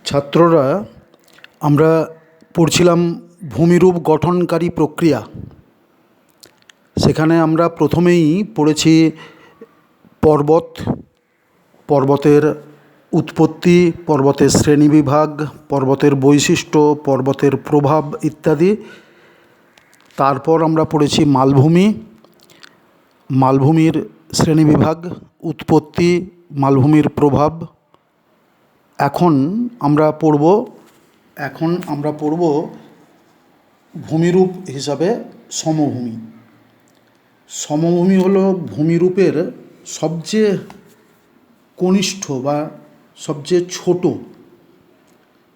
ছাত্ররা আমরা পড়ছিলাম ভূমিরূপ গঠনকারী প্রক্রিয়া। সেখানে আমরা প্রথমেই পড়েছি পর্বতের উৎপত্তি, পর্বতের শ্রেণীবিভাগ, পর্বতের বৈশিষ্ট্য, পর্বতের প্রভাব ইত্যাদি। তারপর আমরা পড়েছি মালভূমির শ্রেণীবিভাগ, উৎপত্তি, মালভূমির প্রভাব। এখন আমরা পড়ব ভূমিরূপ হিসাবে সমভূমি। সমভূমি হলো ভূমিরূপের সবচেয়ে কনিষ্ঠ বা সবচেয়ে ছোট,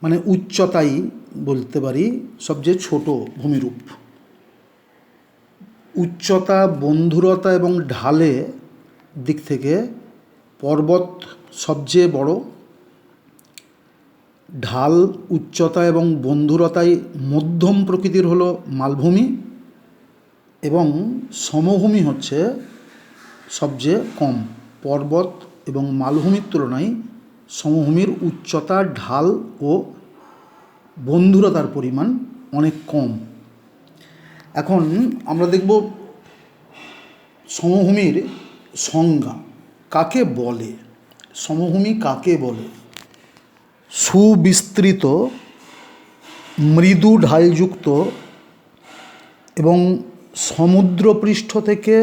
মানে উচ্চতাই বলতে পারি সবচেয়ে ছোট ভূমিরূপ। উচ্চতা, বন্ধুরতা এবং ঢালে দিক থেকে পর্বত সবচেয়ে বড়, ঢাল, উচ্চতা এবং বন্ধুরতায় মধ্যম প্রকৃতির হলো মালভূমি, এবং সমভূমি হচ্ছে সবচেয়ে কম। পর্বত এবং মালভূমির তুলনায় সমভূমির উচ্চতা, ঢাল ও বন্ধুরতার পরিমাণ অনেক কম। এখন আমরা দেখব সমভূমির সংজ্ঞা কাকে বলে। সমভূমি কাকে বলে? সুবিস্তৃত, মৃদু ঢালযুক্ত এবং সমুদ্রপৃষ্ঠ থেকে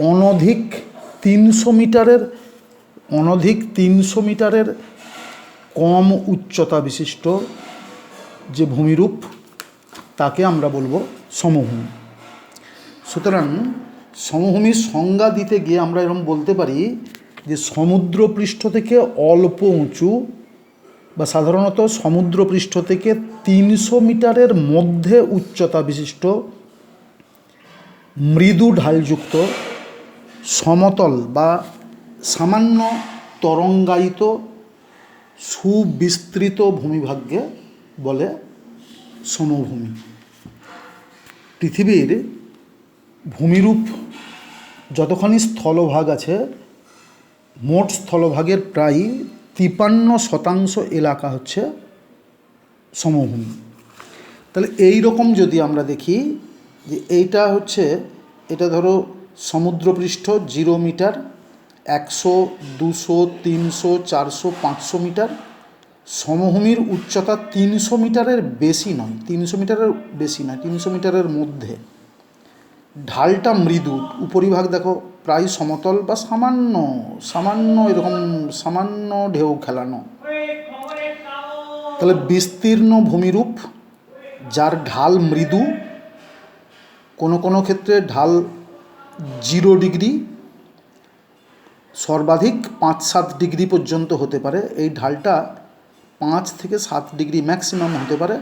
অনধিক 300 মিটারের কম উচ্চতা বিশিষ্ট যে ভূমিরূপ, তাকে আমরা বলবো সমভূমি। সুতরাং সমভূমির সংজ্ঞা দিতে গিয়ে আমরা এরকম বলতে পারি যে সমুদ্রপৃষ্ঠ থেকে অল্প উঁচু বা সাধারণত সমুদ্রপৃষ্ঠ থেকে 300 মিটারের মধ্যে উচ্চতা বিশিষ্ট, মৃদু ঢালযুক্ত, সমতল বা সামান্য তরঙ্গায়িত সুবিস্তৃত ভূমিভাগকে বলে সমভূমি। পৃথিবীর ভূমিরূপ যতখানি স্থলভাগ আছে, মোট স্থলভাগের প্রায় 53% এলাকা হচ্ছে সমভূমি। তাহলে এই রকম যদি আমরা দেখি যে এটা ধরো সমুদ্রপৃষ্ঠ 0 মিটার, 100, 200, 300, 400, 500 মিটার। সমভূমির উচ্চতা 300 মিটারের বেশি নয়, 300 মিটারের মধ্যে। ঢালটা মৃদু, উপরিভাগ দেখো প্রায় সমতল বা সামান্য এরকম সামান্য ঢেউ খেলানো। তাহলে বিস্তীর্ণ ভূমিরূপ যার ঢাল মৃদু, কোনো ক্ষেত্রে ঢাল 0 ডিগ্রি, সর্বাধিক 5-7 ডিগ্রি পর্যন্ত হতে পারে। এই ঢালটা 5 থেকে 7 ডিগ্রি ম্যাক্সিমাম হতে পারে।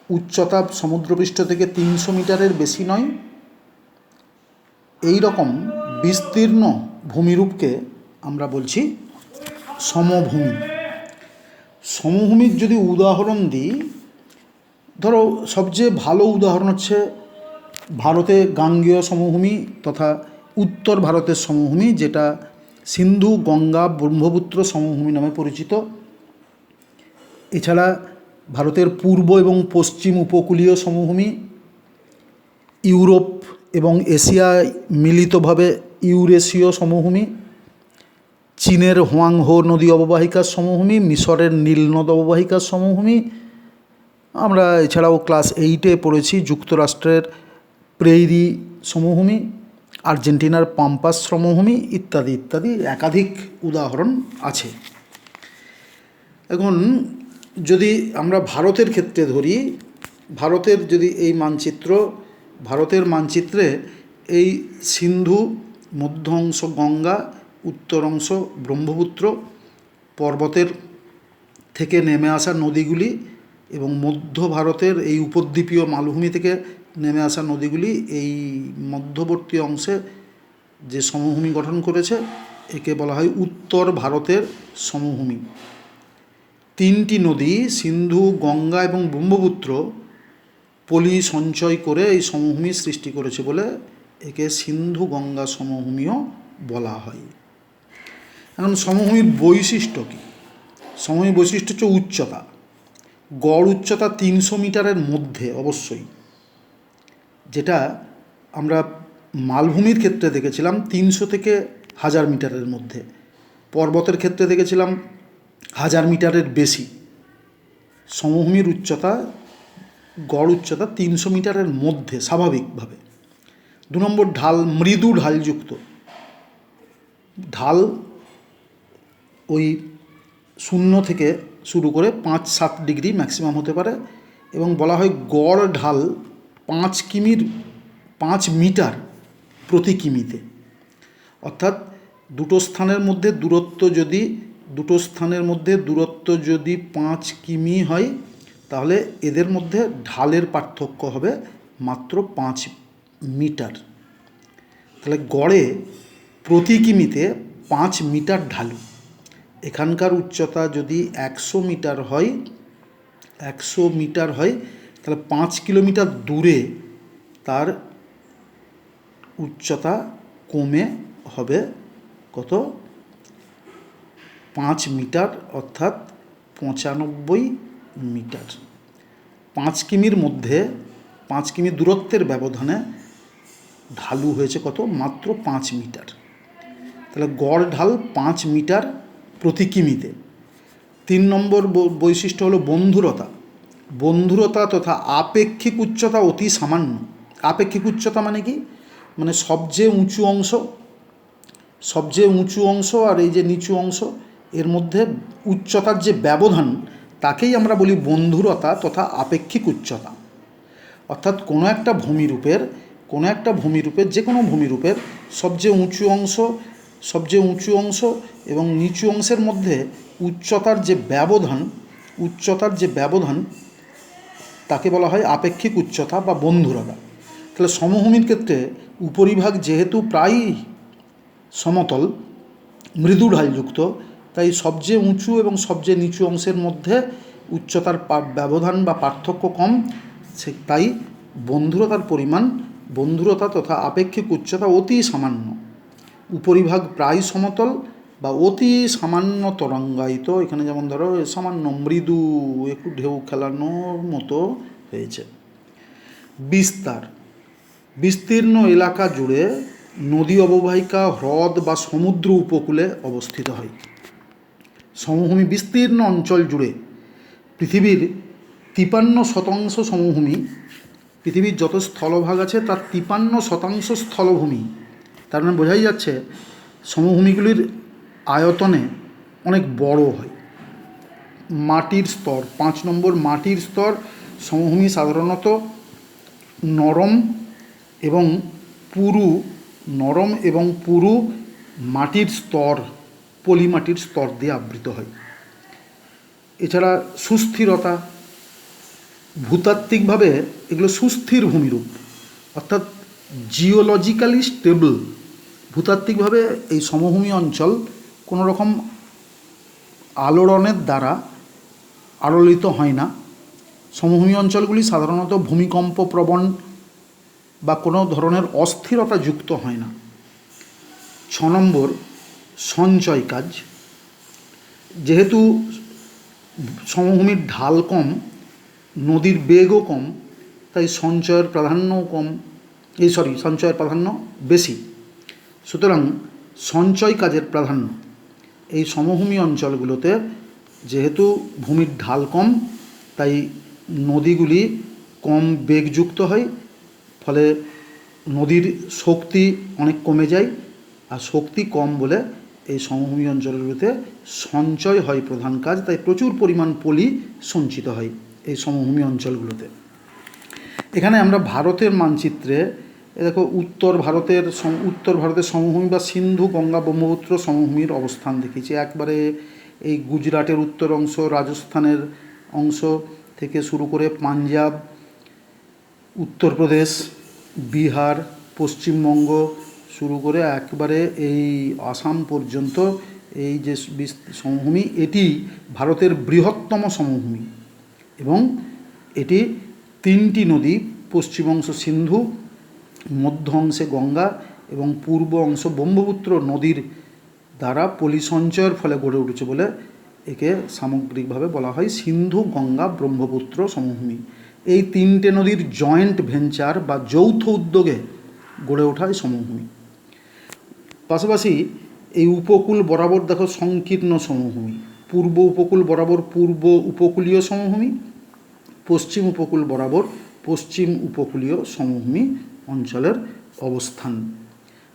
উচ্চতা সমুদ্রপৃষ্ঠ থেকে 300 মিটারের বেশি নয়। এই রকম বিস্তীর্ণ ভূমিরূপকে আমরা বলছি সমভূমি। সমভূমির যদি উদাহরণ দিই, ধরো সবচেয়ে ভালো উদাহরণ হচ্ছে ভারতে গাঙ্গেয় সমভূমি তথা উত্তর ভারতের সমভূমি, যেটা সিন্ধু, গঙ্গা, ব্রহ্মপুত্র সমভূমি নামে পরিচিত। এছাড়া ভারতের পূর্ব এবং পশ্চিম উপকূলীয় সমভূমি, ইউরোপ এবং এশিয়ায় মিলিতভাবে ইউরেশীয় সমভূমি, চীনের হোয়াংহো নদী অববাহিকার সমভূমি, মিশরের নীল নদ অববাহিকার সমভূমি। আমরা এছাড়াও ক্লাস 8-এ পড়েছি যুক্তরাষ্ট্রের প্রেইরি সমভূমি, আর্জেন্টিনার পাম্পাস সমভূমি ইত্যাদি ইত্যাদি একাধিক উদাহরণ আছে। এখন যদি আমরা ভারতের ক্ষেত্রে ধরি, ভারতের যদি এই ভারতের মানচিত্রে এই সিন্ধু, মধ্য অংশ গঙ্গা, উত্তর অংশ ব্রহ্মপুত্র, পর্বতের থেকে নেমে আসা নদীগুলি এবং মধ্য ভারতের এই উপদ্বীপীয় মালভূমি থেকে নেমে আসা নদীগুলি এই মধ্যবর্তী অংশে যে সমভূমি গঠন করেছে, একে বলা হয় উত্তর ভারতের সমভূমি। 3টি নদী সিন্ধু, গঙ্গা এবং ব্রহ্মপুত্র পলি সঞ্চয় করে এই সমভূমি সৃষ্টি করেছে বলে একে সিন্ধু গঙ্গা সমভূমিও বলা হয়। এখন সমভূমির বৈশিষ্ট্য কী? সমভূমি বৈশিষ্ট্য হচ্ছে উচ্চতা। গড় উচ্চতা 300 মিটারের মধ্যে অবশ্যই, যেটা আমরা মালভূমির ক্ষেত্রে দেখেছিলাম 300 থেকে 1000 মিটারের মধ্যে, পর্বতের ক্ষেত্রে দেখেছিলাম 1000 মিটারের বেশি। সমভূমির উচ্চতা, গড় উচ্চতা 300 মিটারের মধ্যে স্বাভাবিকভাবে। 2 নম্বর ঢাল, মৃদু ঢালযুক্ত। ঢাল ওই 0 থেকে শুরু করে 5-7 ডিগ্রি ম্যাক্সিমাম হতে পারে, এবং বলা হয় গড় ঢাল 5 মিটার প্রতি কিমিতে। অর্থাৎ দুটো স্থানের মধ্যে দূরত্ব যদি 5 কিমি হয়, তাহলে এদের মধ্যে ঢালের পার্থক্য হবে মাত্র 5 মিটার। তাহলে গড়ে প্রতি কিমিতে 5 মিটার ঢালু। এখানকার উচ্চতা যদি 100 মিটার হয়, তাহলে 5 কিলোমিটার দূরে তার উচ্চতা কমে হবে কত? 5 মিটার, অর্থাৎ 95 মিটার। 5 কিমির মধ্যে 5 কিমি দূরত্বের ব্যবধানে ঢালু হয়েছে কত? মাত্র 5 মিটার। তাহলে গড় ঢাল 5 মিটার প্রতি কিমিতে। 3 নম্বর বৈশিষ্ট্য হলো বন্ধুরতা। বন্ধুরতা তথা আপেক্ষিক উচ্চতা অতি সামান্য। আপেক্ষিক উচ্চতা মানে কি? মানে সবচেয়ে উঁচু অংশ আর এই যে নিচু অংশ, এর মধ্যে উচ্চতার যে ব্যবধান, তাকেই আমরা বলি বন্ধুরতা তথা আপেক্ষিক উচ্চতা। অর্থাৎ কোনো একটা ভূমিরূপের যে কোনো ভূমিরূপের সবচেয়ে উঁচু অংশ এবং নিচু অংশের মধ্যে উচ্চতার যে ব্যবধান তাকে বলা হয় আপেক্ষিক উচ্চতা বা বন্ধুরতা। তাহলে সমভূমির ক্ষেত্রে উপরিভাগ যেহেতু প্রায় সমতল, মৃদু ঢালযুক্ত, তাই সবচেয়ে উঁচু এবং সবচেয়ে নিচু অংশের মধ্যে উচ্চতার ব্যবধান বা পার্থক্য কম, তাই বন্ধুরতা তথা আপেক্ষিক উচ্চতা অতি সামান্য। উপরিভাগ প্রায় সমতল বা অতি সামান্য তরঙ্গায়িত। এখানে যেমন ধরো সামান্য মৃদু একটু ঢেউ খেলানোর মতো হয়েছে। বিস্তীর্ণ এলাকা জুড়ে নদী অববাহিকা, হ্রদ বা সমুদ্র উপকূলে অবস্থিত হয়। সমভূমি বিস্তীর্ণ অঞ্চল জুড়ে, পৃথিবীর 53% সমভূমি, পৃথিবীর যত স্থলভাগ আছে তার 53% স্থলভূমি। তার মানে বোঝাই যাচ্ছে সমভূমিগুলির আয়তনে অনেক বড় হয়। মাটির স্তর, 5 নম্বর মাটির স্তর। সমভূমি সাধারণত নরম এবং পুরু মাটির স্তর, পলিমাটির স্তর দিয়ে আবৃত হয়। এছাড়া সুস্থিরতা, ভূতাত্ত্বিকভাবে এগুলো সুস্থির ভূমিরূপ, অর্থাৎ জিওলজিক্যালি স্টেবল। ভূতাত্ত্বিকভাবে এই সমভূমি অঞ্চল কোনো রকম আলোড়নের দ্বারা আলোড়িত হয় না। সমভূমি অঞ্চলগুলি সাধারণত ভূমিকম্প প্রবণ বা কোনো ধরনের অস্থিরতা যুক্ত হয় না। 6 নম্বর সঞ্চয় কাজ। যেহেতু সমভূমির ঢাল কম, নদীর বেগও কম, তাই সঞ্চয়ের প্রাধান্য বেশি। সুতরাং সঞ্চয় কাজের প্রাধান্য এই সমভূমি অঞ্চলগুলোতে, যেহেতু ভূমির ঢাল কম, তাই নদীগুলি কম বেগযুক্ত হয়, ফলে নদীর শক্তি অনেক কমে যায়, আর শক্তি কম বলে এই সমভূমি অঞ্চলগুলোতে সঞ্চয় হয় প্রধান কাজ। তাই প্রচুর পরিমাণ পলি সঞ্চিত হয় এই সমভূমি অঞ্চলগুলোতে। এখানে আমরা ভারতের মানচিত্রে দেখো উত্তর ভারতের সমভূমি বা সিন্ধু গঙ্গা ব্রহ্মপুত্র সমভূমির অবস্থান দেখিয়েছি। একবারে এই গুজরাটের উত্তর অংশ, রাজস্থানের অংশ থেকে শুরু করে পাঞ্জাব, উত্তরপ্রদেশ, বিহার, পশ্চিমবঙ্গ শুরু করে একবারে এই আসাম পর্যন্ত এই যে সমভূমি, এটি ভারতের বৃহত্তম সমভূমি এবং এটি 3টি নদী, পশ্চিম অংশ সিন্ধু, মধ্য অংশে গঙ্গা এবং পূর্ব অংশ ব্রহ্মপুত্র নদীর দ্বারা পলি সঞ্চয়ের ফলে গড়ে উঠেছে বলে একে সামগ্রিকভাবে বলা হয় সিন্ধু গঙ্গা ব্রহ্মপুত্র সমভূমি। এই তিনটে নদীর জয়েন্ট ভেঞ্চার বা যৌথ উদ্যোগে গড়ে ওঠা এই সমভূমি। পাশাপাশি এই উপকূল বরাবর দেখো সংকীর্ণ সমভূমি, পূর্ব উপকূল বরাবর পূর্ব উপকূলীয় সমভূমি, পশ্চিম উপকূল বরাবর পশ্চিম উপকূলীয় সমভূমি অঞ্চলের অবস্থান।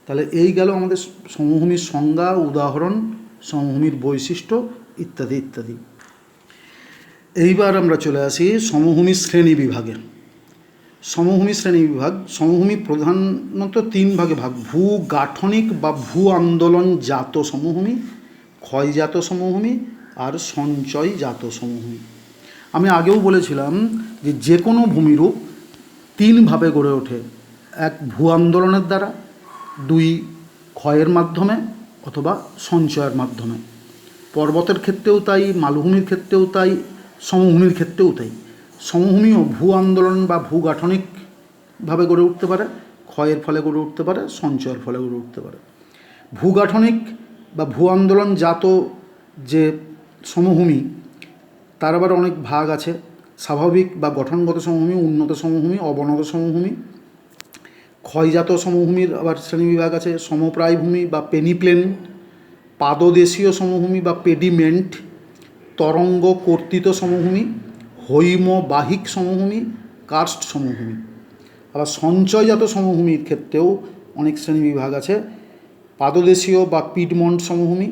তাহলে এই গেল আমাদের সমভূমির সংজ্ঞা, উদাহরণ, সমভূমির বৈশিষ্ট্য ইত্যাদি ইত্যাদি। এইবার আমরা চলে আসি সমভূমির শ্রেণী বিভাগে। সমভূমি শ্রেণী বিভাগ, সমভূমি প্রধানত তিন ভাগে ভাগ: ভূ গাঠনিক বা ভূ আন্দোলনজাত সমভূমি, ক্ষয়জাত সমভূমি আর সঞ্চয়জাত সমভূমি। আমি আগেও বলেছিলাম যে যে কোনো ভূমিরূপ তিনভাবে গড়ে ওঠে: এক ভূ আন্দোলনের দ্বারা, দুই ক্ষয়ের মাধ্যমে অথবা সঞ্চয়ের মাধ্যমে। পর্বতের ক্ষেত্রেও তাই, মালভূমির ক্ষেত্রেও তাই, সমভূমির ক্ষেত্রেও তাই। সমভূমিও ভূ আন্দোলন বা ভূগাঠনিকভাবে গড়ে উঠতে পারে, ক্ষয়ের ফলে গড়ে উঠতে পারে, সঞ্চয়ের ফলে গড়ে উঠতে পারে। ভূগাঠনিক বা ভূ আন্দোলনজাত যে সমভূমি, তার আবার অনেক ভাগ আছে: স্বাভাবিক বা গঠনগত সমভূমি, উন্নত সমভূমি, অবনত সমভূমি। ক্ষয়জাত সমভূমির আবার শ্রেণীবিভাগ আছে: সমপ্রায় ভূমি বা পেনিপ্লেন, পাদদেশীয় সমভূমি বা পেডিমেন্ট, তরঙ্গ কর্তিত সমভূমি, হৈমবাহিক সমভূমি, কার্স্ট সমভূমি। আবার সঞ্চয়জাত সমভূমির ক্ষেত্রেও অনেক শ্রেণীবিভাগ আছে: পাদদেশীয় বা পিডমন্ট সমভূমি,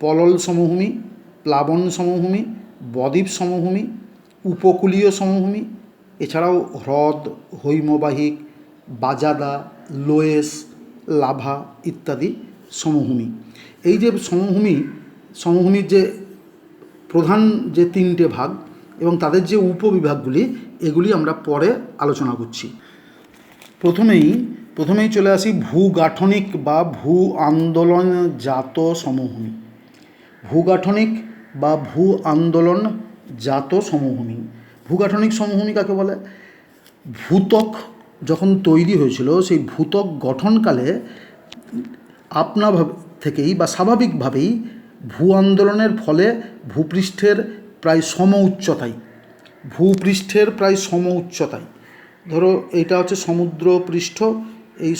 পলল সমভূমি, প্লাবন সমভূমি, বদ্বীপ সমভূমি, উপকূলীয় সমভূমি, এছাড়াও হ্রদ, হৈমবাহিক, বাজাদা, লোয়েস, লাভা ইত্যাদি সমভূমি। এই যে সমভূমির যে প্রধান যে তিনটে ভাগ এবং তাদের যে উপবিভাগগুলি, এগুলি আমরা পরে আলোচনা করছি। প্রথমেই চলে আসি ভূগাঠনিক বা ভূ আন্দোলনজাত সমভূমি। ভূগাঠনিক বা ভূ আন্দোলনজাত সমভূমি। ভূগাঠনিক সমভূমি কাকে বলে? ভূত্বক যখন তৈরি হয়েছিল, সেই ভূত্বক গঠনকালে আপনা থেকেই বা স্বাভাবিকভাবেই ভূ আন্দোলনের ফলে ভূপৃষ্ঠের প্রায় সম উচ্চতায়, ধরো এইটা হচ্ছে সমুদ্রপৃষ্ঠ, এই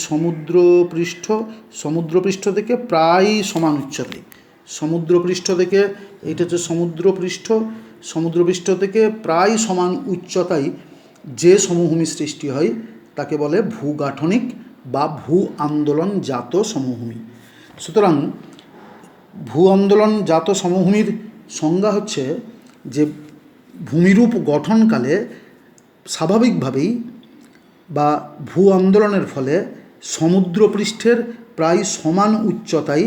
সমুদ্রপৃষ্ঠ থেকে প্রায় সমান উচ্চতায়, সমুদ্রপৃষ্ঠ থেকে এইটা হচ্ছে সমুদ্রপৃষ্ঠ থেকে প্রায় সমান উচ্চতায় যে সমভূমি সৃষ্টি হয় তাকে বলে ভূগাঠনিক বা ভূ আন্দোলনজাত সমভূমি। সুতরাং ভূ আন্দোলনজাত সমভূমির সংজ্ঞা হচ্ছে যে ভূমিরূপ গঠনকালে স্বাভাবিকভাবেই বা ভূ আন্দোলনের ফলে সমুদ্রপৃষ্ঠের প্রায় সমান উচ্চতায়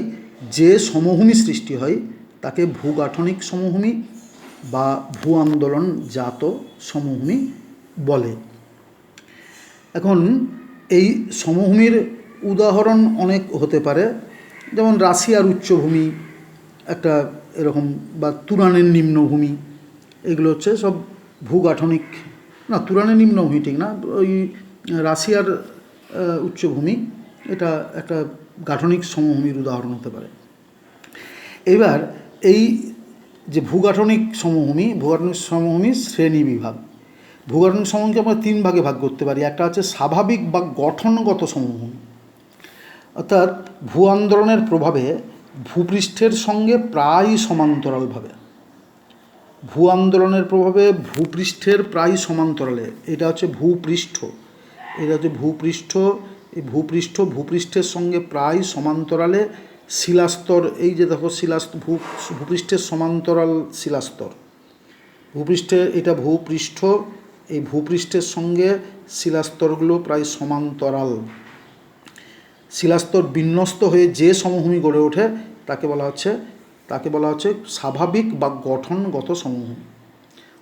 যে সমভূমি সৃষ্টি হয় তাকে ভূগাঠনিক সমভূমি বা ভূ আন্দোলনজাত সমভূমি বলে। এখন এই সমভূমির উদাহরণ অনেক হতে পারে, যেমন রাশিয়ার উচ্চভূমি একটা এরকম, বা তুরানের নিম্নভূমি, এগুলো হচ্ছে সব ভূগাঠনিক না, তুরানের নিম্নভূমি ঠিক না, ওই রাশিয়ার উচ্চভূমি, এটা একটা গাঠনিক সমভূমির উদাহরণ হতে পারে। এবার এই যে ভূগাঠনিক সমভূমির শ্রেণী বিভাগ। ভূগাঠনিক সমভূমিকে আমরা তিন ভাগে ভাগ করতে পারি। একটা হচ্ছে স্বাভাবিক বা গঠনগত সমভূমি, অর্থাৎ ভূ আন্দোলনের প্রভাবে ভূপৃষ্ঠের সঙ্গে প্রায় সমান্তরালভাবে, এটা হচ্ছে ভূপৃষ্ঠ, এই ভূপৃষ্ঠের সঙ্গে প্রায় সমান্তরালে শিলাস্তর, এই যে দেখো ভূপৃষ্ঠের সমান্তরাল শিলাস্তর, এটা ভূপৃষ্ঠ, এই ভূপৃষ্ঠের সঙ্গে শিলাস্তরগুলো প্রায় সমান্তরাল, শিলাস্তর বিন্যস্ত হয়ে যে সমভূমি গড়ে ওঠে তাকে বলা হচ্ছে স্বাভাবিক বা গঠনগত সমভূমি।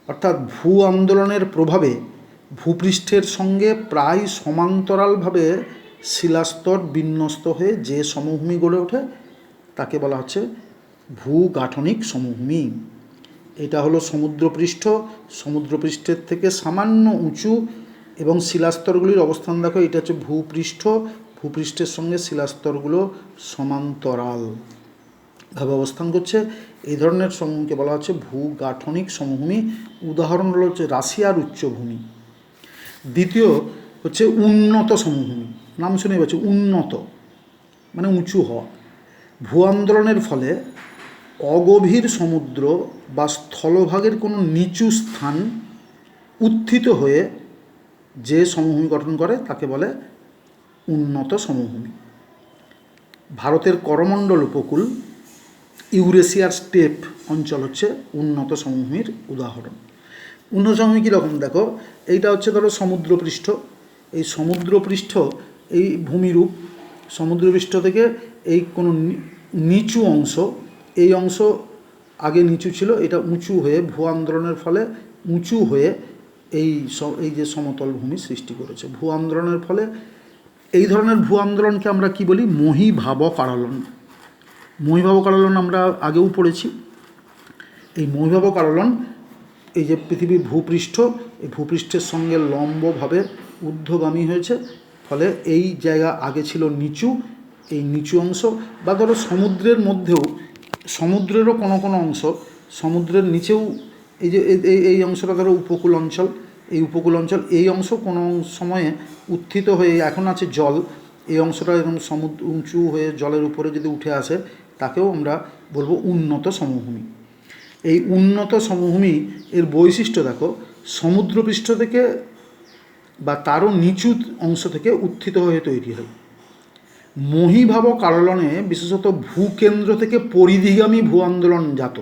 অর্থাৎ ভূ আন্দোলনের প্রভাবে ভূপৃষ্ঠের সঙ্গে প্রায় সমান্তরালভাবে শিলাস্তর বিন্যস্ত হয়ে যে সমভূমি গড়ে ওঠে তাকে বলা হচ্ছে ভূগাঠনিক সমভূমি। এটা হলো সমুদ্রপৃষ্ঠের থেকে সামান্য উঁচু এবং শিলাস্তরগুলির অবস্থান দেখো, এটা হচ্ছে ভূপৃষ্ঠের সঙ্গে শিলাস্তরগুলো সমান্তরাল। ভাবে অবস্থান করছে, এই ধরনের সমভূমিকে বলা হচ্ছে ভূগাঠনিক সমভূমি। উদাহরণ হলো হচ্ছে রাশিয়ার উচ্চভূমি। দ্বিতীয় হচ্ছে উন্নত সমভূমি। নাম শুনে পাচ্ছি, উন্নত মানে উঁচু হওয়া। ভূ আন্দোলনের ফলে অগভীর সমুদ্র বা স্থলভাগের কোনো নিচু স্থান উত্থিত হয়ে যে সমভূমি গঠন করে তাকে বলে উন্নত সমভূমি। ভারতের করমণ্ডল উপকূল, ইউরেশিয়ার স্টেপ অঞ্চল হচ্ছে উন্নত সমভূমির উদাহরণ। উন্নত সমভূমি কীরকম দেখো, এইটা হচ্ছে ধরো সমুদ্রপৃষ্ঠ। এই সমুদ্রপৃষ্ঠ এই ভূমিরূপ, সমুদ্রপৃষ্ঠ থেকে এই কোনো নিচু অংশ, এই অংশ আগে নিচু ছিল, এটা উঁচু হয়ে ভূ আন্দোলনের ফলে উঁচু হয়ে এই যে সমতল ভূমি সৃষ্টি করেছে। ভূ আন্দোলনের ফলে এই ধরনের ভূ আন্দোলনকে আমরা কি বলি, মহীভাব কারলন। মহীভাব কারলন আমরা আগেও পড়েছি। এই মহীভাব কারলন এই যে পৃথিবীর ভূপৃষ্ঠ, এই ভূপৃষ্ঠের সঙ্গে লম্বভাবে ঊর্ধ্বগামী হয়েছে, ফলে এই জায়গা আগে ছিল নিচু, এই নিচু অংশ বা ধরো সমুদ্রের মধ্যেও, সমুদ্রেরও কোনো কোনো অংশ, সমুদ্রের নিচেও এই যে এই অংশটা ধরো উপকূল অঞ্চল, এই উপকূল অঞ্চল, এই অংশ কোনো সময়ে উত্থিত হয়ে এখন আছে জল, এই অংশটা এরকম সমুদ্র উঁচু হয়ে জলের উপরে যদি উঠে আসে তাকেও আমরা বলবো উন্নত সমভূমি। এই উন্নত সমভূমি এর বৈশিষ্ট্য দেখো, সমুদ্রপৃষ্ঠ থেকে বা তারও নিচু অংশ থেকে উত্থিত হয়ে তৈরি হয়। মহীভাব কারলনে বিশেষত ভূকেন্দ্র থেকে পরিধিগামী ভূ আন্দোলন জাত।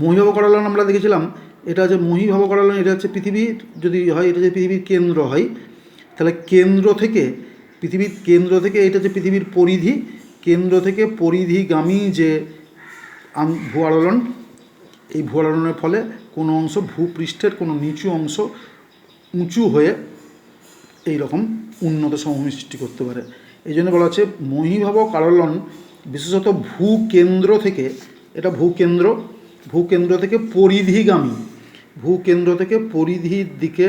মহীভাব কারলন আমরা দেখেছিলাম, এটা হচ্ছে মহীভাব কারলন, এটা হচ্ছে পৃথিবীর যদি হয়, এটা যে পৃথিবীর কেন্দ্র হয়, তাহলে কেন্দ্র থেকে পৃথিবীর কেন্দ্র থেকে এটা যে পৃথিবীর পরিধি, কেন্দ্র থেকে পরিধিগামী যে ভূ আলোড়ন, এই ভূ আলোড়নের ফলে কোনো অংশ ভূপৃষ্ঠের কোনো নিচু অংশ উঁচু হয়ে এই রকম উন্নত সমভূমি সৃষ্টি করতে পারে। এই জন্য বলা হচ্ছে মহীভাব কারলন বিশেষত ভূকেন্দ্র থেকে, এটা ভূকেন্দ্র থেকে পরিধিগামী, ভূকেন্দ্র থেকে পরিধির দিকে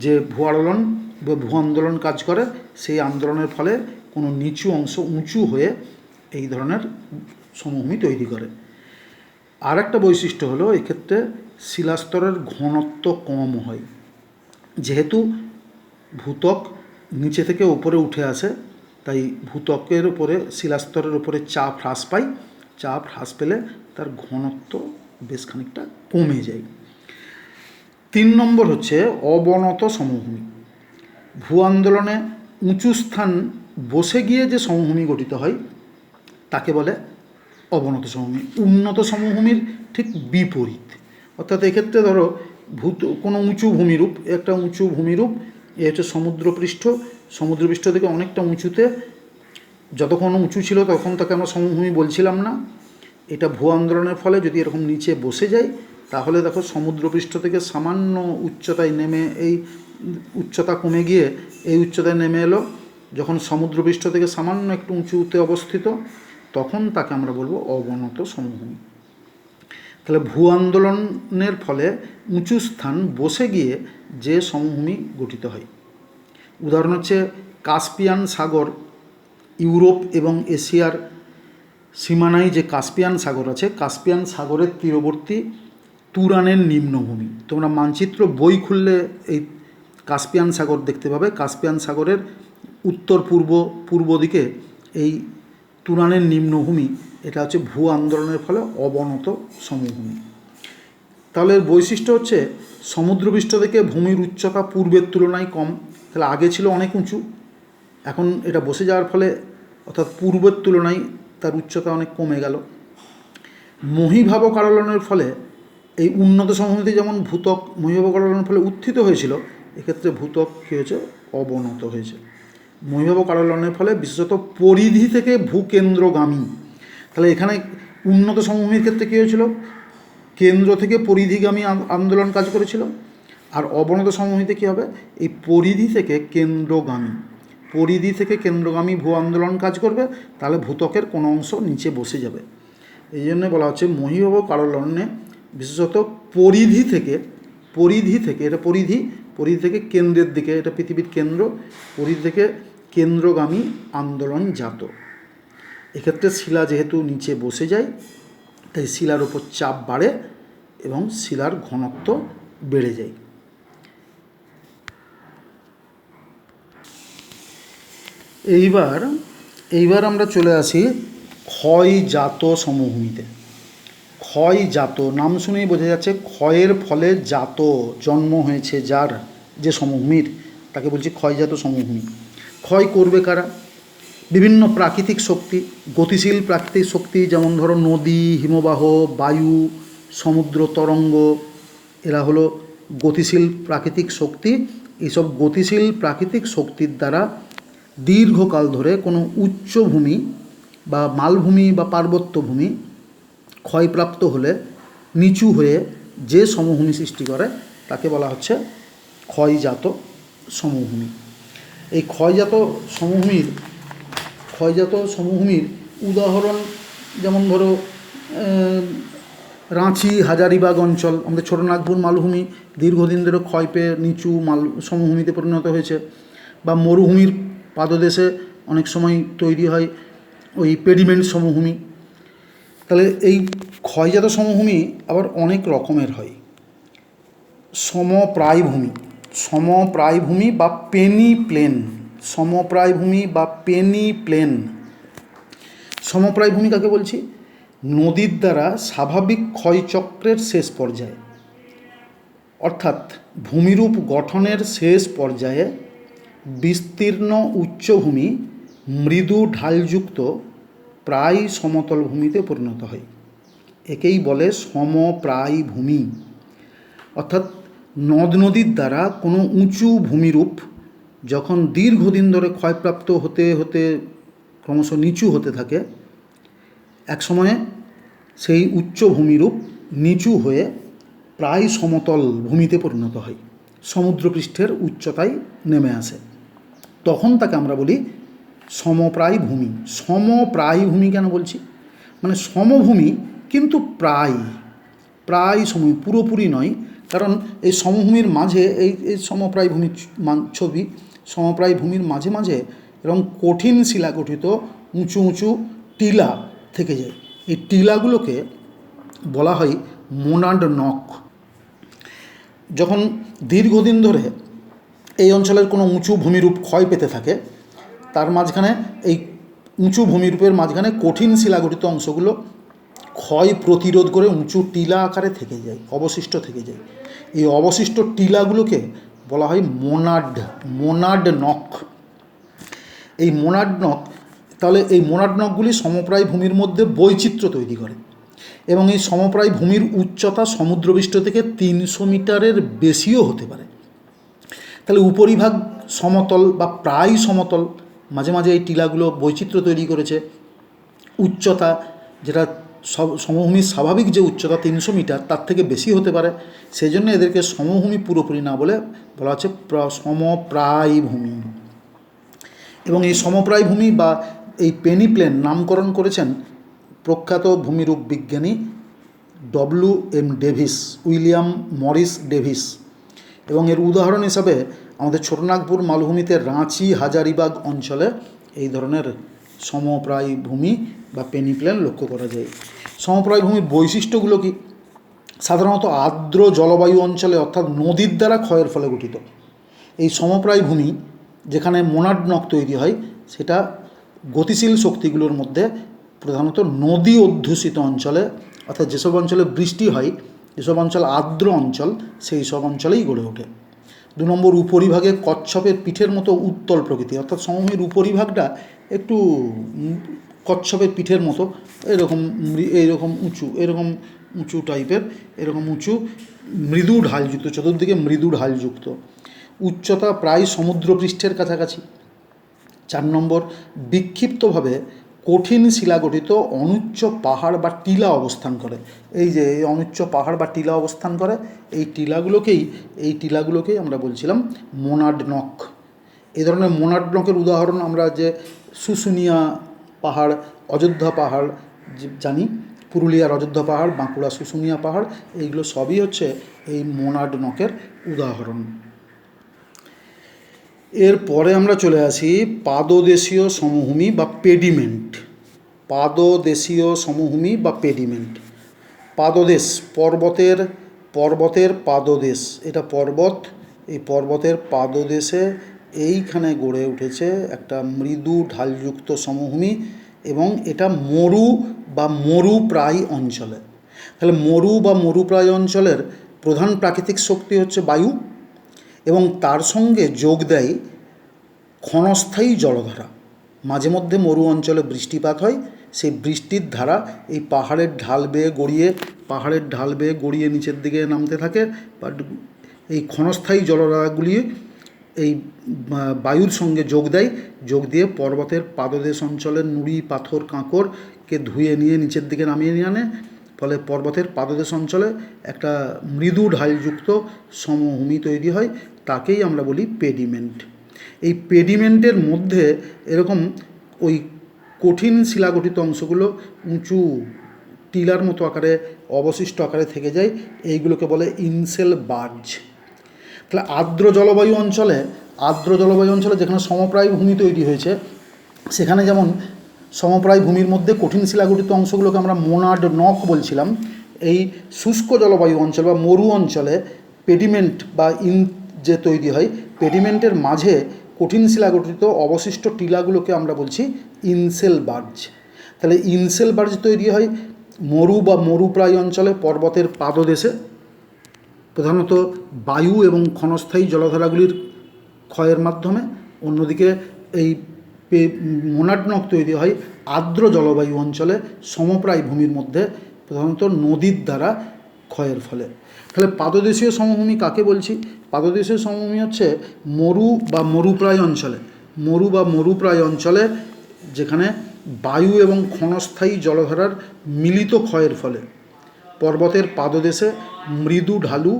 যে ভূ আলোড়ন বা ভূ আন্দোলন কাজ করে, সেই আন্দোলনের ফলে কোনো নিচু অংশ উঁচু হয়ে এই ধরনের সমভূমি তৈরি করে। আর একটা বৈশিষ্ট্য হলো এক্ষেত্রে শিলাস্তরের ঘনত্ব কম হয়। যেহেতু ভূত্বক নিচে থেকে উপরে উঠে আসে, তাই ভূত্বকের উপরে শিলাস্তরের উপরে চাপ হ্রাস পায়, চাপ হ্রাস পেলে তার ঘনত্ব বেশ খানিকটা কমে যায়। 3 নম্বর হচ্ছে অবনত সমভূমি। ভূ আন্দোলনে উঁচু স্থান বসে গিয়ে যে সমভূমি গঠিত হয় তাকে বলে অবনত সমভূমি। উন্নত সমভূমির ঠিক বিপরীত। অর্থাৎ এক্ষেত্রে ধরো কোনো উঁচু ভূমিরূপ, একটা উঁচু ভূমিরূপ, এ হচ্ছে সমুদ্রপৃষ্ঠ থেকে অনেকটা উঁচুতে, যতক্ষণ উঁচু ছিল তখন তাকে আমরা সমভূমি বলছিলাম না। এটা ভূ আন্দোলনের ফলে যদি এরকম নিচে বসে যায়, তাহলে দেখো সমুদ্রপৃষ্ঠ থেকে সামান্য উচ্চতায় নেমে, এই উচ্চতা কমে গিয়ে এই উচ্চতায় নেমে এলো, যখন সমুদ্রপৃষ্ঠ থেকে সামান্য একটু উঁচুতে অবস্থিত, তখন তাকে আমরা বলবো অবনত সমভূমি। তাহলে ভূ আন্দোলনের ফলে উঁচু স্থান বসে গিয়ে যে সমভূমি গঠিত হয়, উদাহরণ হচ্ছে কাস্পিয়ান সাগর, ইউরোপ এবং এশিয়ার সীমানায় যে কাস্পিয়ান সাগর আছে, কাস্পিয়ান সাগরের তীরবর্তী তুরানের নিম্নভূমি। তোমরা মানচিত্র বই খুললে এই কাস্পিয়ান সাগর দেখতে পাবে। কাস্পিয়ান সাগরের উত্তর পূর্ব দিকে এই তুরানের নিম্নভূমি, এটা হচ্ছে ভূ আন্দোলনের ফলে অবনত সমভূমি। তাহলে এর বৈশিষ্ট্য হচ্ছে সমুদ্রপৃষ্ঠ থেকে ভূমির উচ্চতা পূর্বের তুলনায় কম, তাহলে আগে ছিল অনেক উঁচু, এখন এটা বসে যাওয়ার ফলে অর্থাৎ পূর্বের তুলনায় তার উচ্চতা অনেক কমে গেল। মহীভাব কারলনের ফলে এই উন্নত সমভূমিতে যেমন ভূত্বক মহীভাব কারলনের ফলে উত্থিত হয়েছিল, এক্ষেত্রে ভূত্বক কী হয়েছে, অবনত হয়েছে। মহীভাব কারলনের ফলে বিশেষত পরিধি থেকে ভূকেন্দ্রগামী। তাহলে এখানে উন্নত সমভূমির ক্ষেত্রে কী হয়েছিল, কেন্দ্র থেকে পরিধিগামী আন্দোলন কাজ করেছিল। আর অবনত সমভূমিতে কী হবে, এই পরিধি থেকে কেন্দ্রগামী ভূ আন্দোলন কাজ করবে, তাহলে ভূত্বকের কোনো অংশ নিচে বসে যাবে। এই জন্য বলা হচ্ছে মহীভাব কারলনে বিশেষত পরিধি থেকে এটা পরিধি থেকে কেন্দ্রের দিকে, এটা পৃথিবীর কেন্দ্র, পরিধি থেকে কেন্দ্রগামী আন্দোলন জাত। এক্ষেত্রে শিলা যেহেতু নিচে বসে যায়, তাই শিলার ওপর চাপ বাড়ে এবং শিলার ঘনত্ব বেড়ে যায়। এইবার আমরা চলে আসি ক্ষয়জাত সমভূমিতে। ক্ষয়জাত নাম শুনেই বোঝা যাচ্ছে ক্ষয়ের ফলে জাত জন্ম হয়েছে যার, যে সমভূমির, তাকে বলছি ক্ষয়জাত সমভূমি। ক্ষয় করবে কারা? বিভিন্ন প্রাকৃতিক শক্তি, গতিশীল প্রাকৃতিক শক্তি, যেমন ধরো নদী, হিমবাহ, বায়ু, সমুদ্র তরঙ্গ, এরা হলো গতিশীল প্রাকৃতিক শক্তি। এইসব গতিশীল প্রাকৃতিক শক্তির দ্বারা দীর্ঘকাল ধরে কোনো উচ্চভূমি বা মালভূমি বা পার্বত্য ভূমি ক্ষয়প্রাপ্ত হলে নিচু হয়ে যে সমভূমি সৃষ্টি করে তাকে বলা হচ্ছে ক্ষয়জাত সমভূমি। এই ক্ষয়জাত সমভূমির উদাহরণ যেমন ধরো রাঁচি, হাজারিবাগ অঞ্চল, আমাদের ছোটনাগপুর মালভূমি দীর্ঘদিন ধরে ক্ষয় পেয়ে নিচু সমভূমিতে পরিণত হয়েছে। বা মরুভূমির পাদদেশে অনেক সময় তৈরি হয় ওই পেডিমেন্ট সমভূমি। তাহলে এই ক্ষয়জাত সমভূমি আবার অনেক রকমের হয়। সমপ্রায় ভূমি বা পেনি প্লেন। সমপ্রায় ভূমি কাকে বলছি? নদীর দ্বারা স্বাভাবিক ক্ষয়চক্রের শেষ পর্যায়ে, অর্থাৎ ভূমিরূপ গঠনের শেষ পর্যায়ে বিস্তীর্ণ উচ্চভূমি মৃদু ঢালযুক্ত প্রায় সমতল ভূমিতে পরিণত হয়। একেই বলে সমপ্রায় ভূমি। অর্থাৎ নদ নদীর দ্বারা কোনো উঁচু ভূমিরূপ যখন দীর্ঘদিন ধরে ক্ষয়প্রাপ্ত হতে হতে ক্রমশ নিচু হতে থাকে, একসময়ে সেই উচ্চ ভূমিরূপ নিচু হয়ে প্রায় সমতল ভূমিতে পরিণত হয়, সমুদ্রপৃষ্ঠের উচ্চতায় নেমে আসে। তখন তাকে আমরা বলি সমপ্রায় ভূমি। সমপ্রায় ভূমি কেন বলছি? মানে সমভূমি কিন্তু প্রায় সমভূমি, পুরোপুরি নয়। কারণ এই সমভূমির মাঝে এই সমপ্রায় ভূমির ছবি, সমপ্রায় ভূমির মাঝে মাঝে এরকম কঠিন শিলা গঠিত উঁচু উঁচু টিলা থেকে যায়। এই টিলাগুলোকে বলা হয় মোনাড নক। যখন দীর্ঘদিন ধরে এই অঞ্চলের কোনো উঁচু ভূমিরূপ ক্ষয় পেতে থাকে, তার মাঝখানে এই উঁচু ভূমিরূপের মাঝখানে কঠিন শিলাগঠিত অংশগুলো ক্ষয় প্রতিরোধ করে উঁচু টিলা আকারে থেকে যায়, অবশিষ্ট থেকে যায়। এই অবশিষ্ট টিলাগুলোকে বলা হয় মোনাড নক। এই মোনাড নক, তাহলে এই মোনাড নকগুলি সমপ্রায় ভূমির মধ্যে বৈচিত্র্য তৈরি করে এবং এই সমপ্রায় ভূমির উচ্চতা সমুদ্রপৃষ্ঠ থেকে 300 মিটারের বেশিও হতে পারে। তাহলে উপরিভাগ সমতল বা প্রায় সমতল, মাঝে মাঝে এই টিলাগুলো বৈচিত্র্য তৈরি করেছে। উচ্চতা যেটা সমভূমির স্বাভাবিক যে উচ্চতা 300 মিটার, তার থেকে বেশি হতে পারে। সেই জন্য এদেরকে সমভূমি পুরোপুরি না বলে বলা হচ্ছে সমপ্রায় ভূমি। এবং এই সমপ্রায় ভূমি বা এই পেনি প্লেন নামকরণ করেছেন প্রখ্যাত ভূমিরূপ বিজ্ঞানী উইলিয়াম মরিস ডেভিস। এবং এর উদাহরণ হিসাবে আমাদের ছোটনাগপুর মালভূমিতে রাঁচি, হাজারিবাগ অঞ্চলে এই ধরনের সমপ্রায় ভূমি বা পেনি প্লেন লক্ষ্য করা যায়। সমপ্রায় ভূমির বৈশিষ্ট্যগুলো কি? সাধারণত আর্দ্র জলবায়ু অঞ্চলে, অর্থাৎ নদীর দ্বারা ক্ষয়ের ফলে গঠিত। এই সমপ্রায় ভূমি যেখানে মোনাড নক তৈরি হয়, সেটা গতিশীল শক্তিগুলোর মধ্যে প্রধানত নদী অধ্যুষিত অঞ্চলে, অর্থাৎ যেসব অঞ্চলে বৃষ্টি হয়, যেসব অঞ্চল আর্দ্র অঞ্চল, সেই সব অঞ্চলেই গড়ে ওঠে। 2 নম্বর, উপরিভাগে কচ্ছপের পিঠের মতো উত্তল প্রকৃতি, অর্থাৎ সমভূমির উপরিভাগটা একটু কচ্ছপের পিঠের মতো এইরকম উঁচু টাইপের, এরকম উঁচু মৃদু ঢালযুক্ত, চতুর্দিকে মৃদু ঢালযুক্ত। উচ্চতা প্রায় সমুদ্রপৃষ্ঠের কাছাকাছি। 4 নম্বর, বিক্ষিপ্তভাবে কঠিন শিলাগঠিত অনুচ্চ পাহাড় বা টিলা অবস্থান করে। এই যে এই অনুচ্চ পাহাড় বা টিলা অবস্থান করে, এই টিলাগুলোকেই আমরা বলছিলাম মোনাড নক। এই ধরনের মোনাড নকের উদাহরণ আমরা যে শুশুনিয়া পাহাড়, অযোধ্যা পাহাড় জানি, পুরুলিয়ার অযোধ্যা পাহাড়, বাঁকুড়া শুশুনিয়া পাহাড়, এইগুলো সবই হচ্ছে এই মোনাড নকের উদাহরণ। এরপরে আমরা চলে আসি পাদদেশীয় সমভূমি বা পেডিমেন্ট। পাদদেশীয় সমভূমি বা পেডিমেন্ট। পাদদেশ, পর্বতের পাদদেশ, এটা পর্বত, এই পর্বতের পাদদেশে এইখানে গড়ে উঠেছে একটা মৃদু ঢালযুক্ত সমভূমি, এবং এটা মরু বা মরুপ্রায় অঞ্চলে। তাহলে মরু বা মরুপ্রায় অঞ্চলের প্রধান প্রাকৃতিক শক্তি হচ্ছে বায়ু, এবং তার সঙ্গে যোগ দেয় ক্ষণস্থায়ী জলধারা। মাঝে মধ্যে মরু অঞ্চলে বৃষ্টিপাত হয়, সেই বৃষ্টির ধারা এই পাহাড়ের ঢাল বেয়ে গড়িয়ে নিচের দিকে নামতে থাকে। বাট এই ক্ষণস্থায়ী জলধারাগুলি এই বায়ুর সঙ্গে যোগ দিয়ে পর্বতের পাদদেশ অঞ্চলের নুড়ি পাথর কাঁকরকে ধুয়ে নিয়ে নিচের দিকে নামিয়ে নিয়ে আনে। ফলে পর্বতের পাদদেশ অঞ্চলে একটা মৃদু ঢালযুক্ত সমভূমি তৈরি হয়, তাকেই আমরা বলি পেডিমেন্ট। এই পেডিমেন্টের মধ্যে এরকম ওই কঠিন শিলাগঠিত অংশগুলো উঁচু টিলার মতো আকারে অবশিষ্ট আকারে থেকে যায়, এইগুলোকে বলে ইনসেল বার্জ। তাহলে আর্দ্র জলবায়ু অঞ্চলে যেখানে সমপ্রায় ভূমি তৈরি হয়েছে, সেখানে যেমন সমপ্রায় ভূমির মধ্যে কঠিন শিলাগঠিত অংশগুলোকে আমরা মোনাড নক বলছিলাম, এই শুষ্ক জলবায়ু অঞ্চল বা মরু অঞ্চলে পেডিমেন্ট বা যে তৈরি হয়, পেডিমেন্টের মাঝে কঠিন শিলাগঠিত অবশিষ্ট টিলাগুলোকে আমরা বলছি ইনসেল বার্জ। তাহলে ইনসেল বার্জ তৈরি হয় মরু বা মরুপ্রায় অঞ্চলে পর্বতের পাদদেশে, প্রধানত বায়ু এবং ক্ষণস্থায়ী জলধারাগুলির ক্ষয়ের মাধ্যমে। অন্যদিকে এই মোনাডনক তৈরি হয় আর্দ্র জলবায়ু অঞ্চলে সমপ্রায় ভূমির মধ্যে, প্রধানত নদীর দ্বারা ক্ষয়ের ফলে। তাহলে পাদদেশীয় সমভূমি কাকে বলছি? পাদদেশীয় সমভূমি হচ্ছে মরু বা মরুপ্রায় অঞ্চলে যেখানে বায়ু এবং ক্ষণস্থায়ী জলধারার মিলিত ক্ষয়ের ফলে পর্বতের পাদদেশে মৃদু ঢালু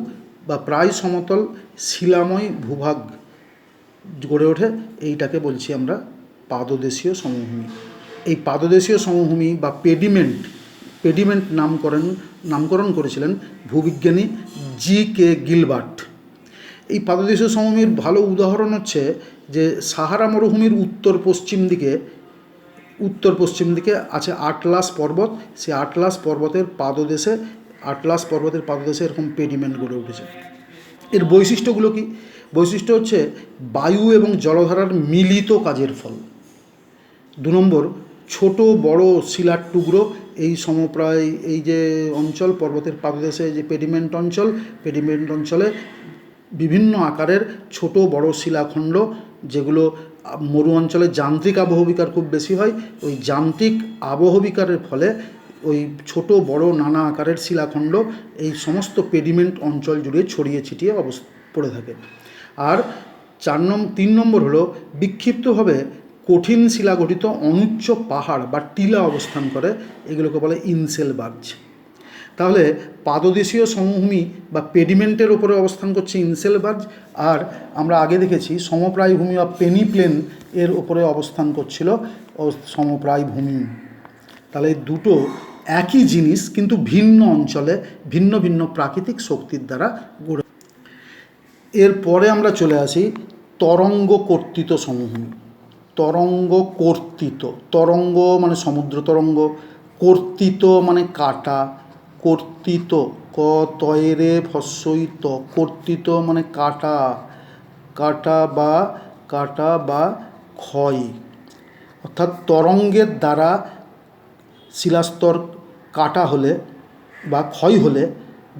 বা প্রায় সমতল শিলাময় ভূভাগ গড়ে ওঠে, এইটাকে বলছি আমরা পাদদেশীয় সমভূমি। এই পাদদেশীয় সমভূমি বা পেডিমেন্ট নামকরণ করেছিলেন ভূবিজ্ঞানী জি.কে. গিলবার্ট। এই পাদদেশীয় সমভূমির ভালো উদাহরণ হচ্ছে যে সাহারা মরুভূমির উত্তর পশ্চিম দিকে আছে আটলাস পর্বত। সেই আটলাস পর্বতের পাদদেশে এরকম পেডিমেন্ট গড়ে উঠেছে। এর বৈশিষ্ট্যগুলো কি? বৈশিষ্ট্য হচ্ছে বায়ু এবং জলধারার মিলিত কাজের ফল। 2 নম্বর, ছোট বড় শিলার টুকরো, এই যে অঞ্চল পর্বতের পাদদেশে যে পেডিমেন্ট অঞ্চলে বিভিন্ন আকারের ছোট বড় শিলাখণ্ড, যেগুলো মরু অঞ্চলে যান্ত্রিক আবহবিকার খুব বেশি হয়, ওই যান্ত্রিক আবহবিকারের ফলে ওই ছোট বড় নানা আকারের শিলাখণ্ড এই সমস্ত পেডিমেন্ট অঞ্চল জুড়ে ছড়িয়ে ছিটিয়ে পড়ে থাকে। আর 3 নম্বর হলো বিক্ষিপ্তভাবে কঠিন শিলাগঠিত অনুচ্চ পাহাড় বা টিলা অবস্থান করে, এগুলোকে বলে ইনসেল বার্জ। তাহলে পাদদেশীয় সমভূমি বা পেডিমেন্টের ওপরে অবস্থান করছে ইনসেল বার্জ, আর আমরা আগে দেখেছি সমপ্রায় ভূমি বা পেনিপ্লেন এর ওপরে অবস্থান করছিল সমপ্রায় ভূমি। তাহলে দুটো একই জিনিস কিন্তু ভিন্ন অঞ্চলে ভিন্ন ভিন্ন প্রাকৃতিক শক্তির দ্বারা গড়ে। এরপরে আমরা চলে আসি তরঙ্গ কর্তিত সমভূমি। তরঙ্গ মানে সমুদ্র তরঙ্গ, কর্তিত মানে কাটা, কর্তিত তয়েরে ফস্সইত, কর্তিত মানে কাটা বা ক্ষয়, অর্থাৎ তরঙ্গের দ্বারা শিলাস্তর কাটা হলে বা ক্ষয় হলে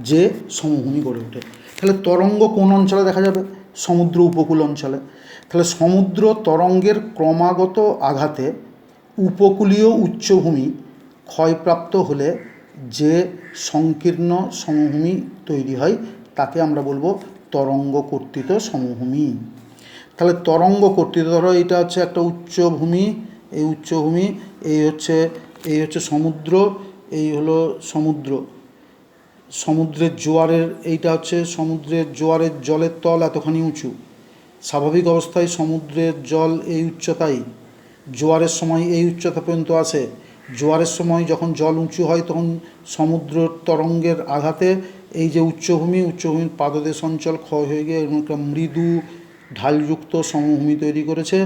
যে সমভূমি গড়ে ওঠে। তাহলে তরঙ্গ কোন অঞ্চলে দেখা যাবে? সমুদ্র উপকূল অঞ্চলে। তাহলে সমুদ্র তরঙ্গের ক্রমাগত আঘাতে উপকূলীয় উচ্চভূমি ক্ষয়প্রাপ্ত হলে যে সংকীর্ণ সমভূমি তৈরি হয়, তাকে আমরা বলবো তরঙ্গ কর্তিত সমভূমি। তাহলে তরঙ্গ কর্তিত, ধরো এটা হচ্ছে একটা উচ্চভূমি, এই হচ্ছে সমুদ্র, এই হলো সমুদ্রের জোয়ারের, এইটা হচ্ছে সমুদ্রের জোয়ারের জলের তল এতখানি উঁচু। স্বাভাবিক অবস্থায় সমুদ্রের জল এই উচ্চতায়, জোয়ারের সময় এই উচ্চতা পর্যন্ত আসে। জোয়ারের সময় যখন জল উঁচু হয়, তখন সমুদ্র তরঙ্গের আঘাতে এই যে উচ্চভূমির পাদদেশ অঞ্চল ক্ষয় হয়ে গিয়ে একটা মৃদু ঢালযুক্ত সমভূমি তৈরি করেছে।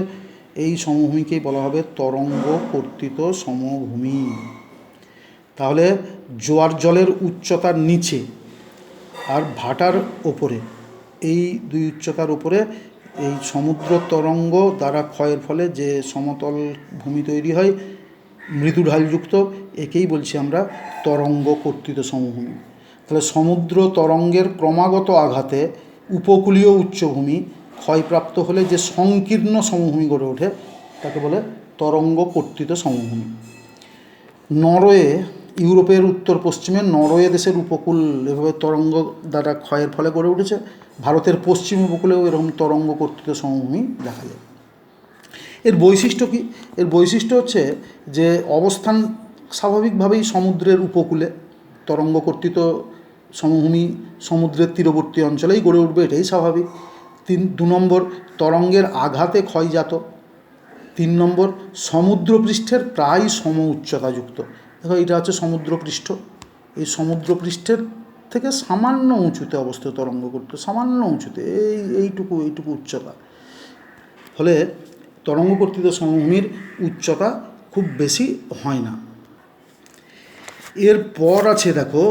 এই সমভূমিকেই বলা হবে তরঙ্গ কর্তৃত সমভূমি। তাহলে জোয়ার জলের উচ্চতার নিচে আর ভাটার ওপরে, এই দুই উচ্চতার উপরে এই সমুদ্র তরঙ্গ দ্বারা ক্ষয়ের ফলে যে সমতল ভূমি তৈরি হয় মৃদু ঢালযুক্ত, একেই বলছি আমরা তরঙ্গ কর্তৃত সমভূমি। তাহলে সমুদ্র তরঙ্গের ক্রমাগত আঘাতে উপকূলীয় উচ্চভূমি ক্ষয়প্রাপ্ত হলে যে সংকীর্ণ সমভূমি গড়ে ওঠে তাকে বলে তরঙ্গ কর্তৃত সমভূমি। নরওয়ে, ইউরোপের উত্তর পশ্চিমে নরওয়ে দেশের উপকূল এভাবে তরঙ্গ দ্বারা ক্ষয়ের ফলে গড়ে উঠেছে। ভারতের পশ্চিম উপকূলেও এরকম তরঙ্গ কর্তৃত সমভূমি দেখা যায়। এর বৈশিষ্ট্য কী? এর বৈশিষ্ট্য হচ্ছে যে অবস্থান স্বাভাবিকভাবেই সমুদ্রের উপকূলে, তরঙ্গ কর্তৃত সমভূমি সমুদ্রের তীরবর্তী অঞ্চলেই গড়ে উঠবে, এটাই স্বাভাবিক। 2 নম্বর, তরঙ্গের আঘাতে ক্ষয়জাত। 3 নম্বর, সমুদ্রপৃষ্ঠের প্রায় সম উচ্চতাযুক্ত। দেখো এটা হচ্ছে সমুদ্রপৃষ্ঠ, এই সমুদ্রপৃষ্ঠের থেকে সামান্য উঁচুতে অবস্থিত তরঙ্গ করতে, সামান্য উঁচুতে, এইটুকু উচ্চতা। ফলে তরঙ্গ কর্তৃত সমভূমির উচ্চতা খুব বেশি হয় না। এরপর আছে দেখো